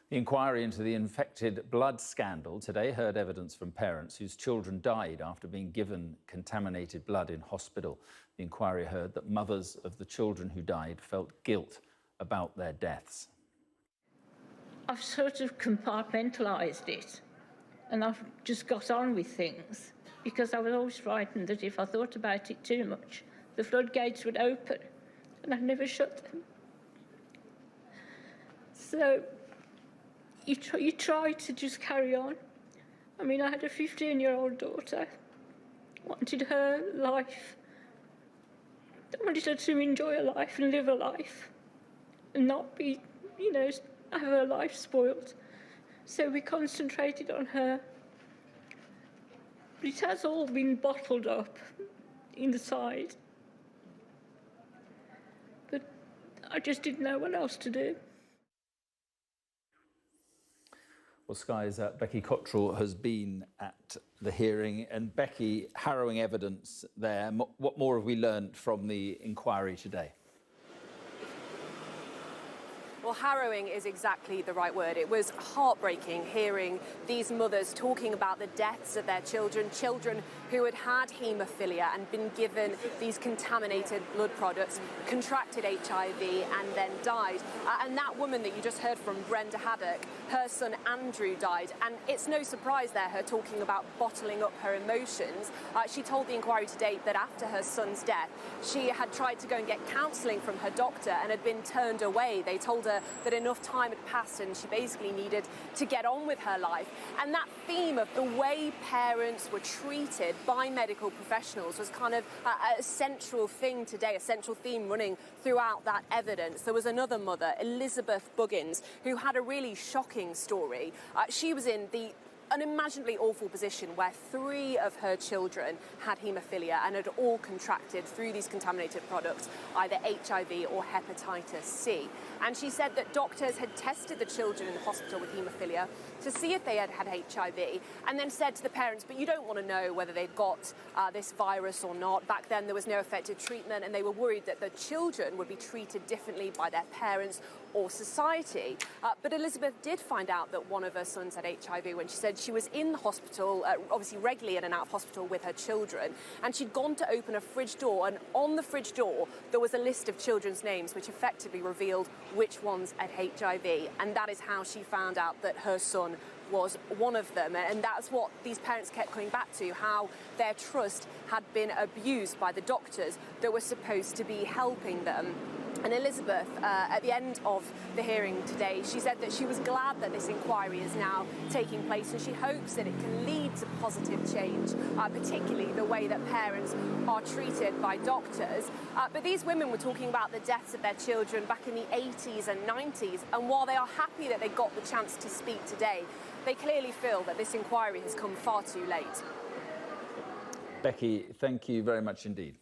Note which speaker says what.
Speaker 1: The inquiry into the infected blood scandal today heard evidence from parents whose children died after being given contaminated blood in hospital. The inquiry heard that mothers of the children who died felt guilt about their deaths.
Speaker 2: I've sort of compartmentalised it and I've just got on with things because I was always frightened that if I thought about it too much, the floodgates would open and I've never shut them. So you try to just carry on. I mean, I had a 15-year-old daughter, wanted her life, I wanted her to enjoy a life and live a life and not be, have her life spoiled. So we concentrated on her. But it has all been bottled up inside. But I just didn't know what else to do.
Speaker 1: Well, Sky's Becky Coterill has been at the hearing. And Becky, harrowing evidence there. What more have we learned from the inquiry today?
Speaker 3: Well, harrowing is exactly the right word. It was heartbreaking hearing these mothers talking about the deaths of their children who had had haemophilia and been given these contaminated blood products, contracted HIV and then died. And that woman that you just heard from, Brenda Haddock, her son Andrew died. And it's no surprise there, her talking about bottling up her emotions. She told the inquiry today that after her son's death, she had tried to go and get counselling from her doctor and had been turned away. They told her that enough time had passed and she basically needed to get on with her life. And that theme of the way parents were treated by medical professionals was kind of a central thing today, a central theme running throughout that evidence. There was another mother, Elizabeth Buggins, who had a really shocking story. She was in the unimaginably awful position where 3 of her children had haemophilia and had all contracted through these contaminated products either HIV or hepatitis C. And she said that doctors had tested the children in the hospital with haemophilia to see if they had had HIV and then said to the parents, but you don't want to know whether they'd got this virus or not. Back then there was no effective treatment and they were worried that the children would be treated differently by their parents or society. But Elizabeth did find out that one of her sons had HIV when she said she was in the hospital, obviously regularly in and out of hospital with her children, and she'd gone to open a fridge door, and on the fridge door there was a list of children's names which effectively revealed which ones had HIV, and that is how she found out that her son was one of them. And that's what these parents kept coming back to, how their trust had been abused by the doctors that were supposed to be helping them. And Elizabeth, at the end of the hearing today, she said that she was glad that this inquiry is now taking place and she hopes that it can lead to positive change, particularly the way that parents are treated by doctors. But these women were talking about the deaths of their children back in the 80s and 90s, and while they are happy that they got the chance to speak today, they clearly feel that this inquiry has come far too late.
Speaker 1: Becky, thank you very much indeed.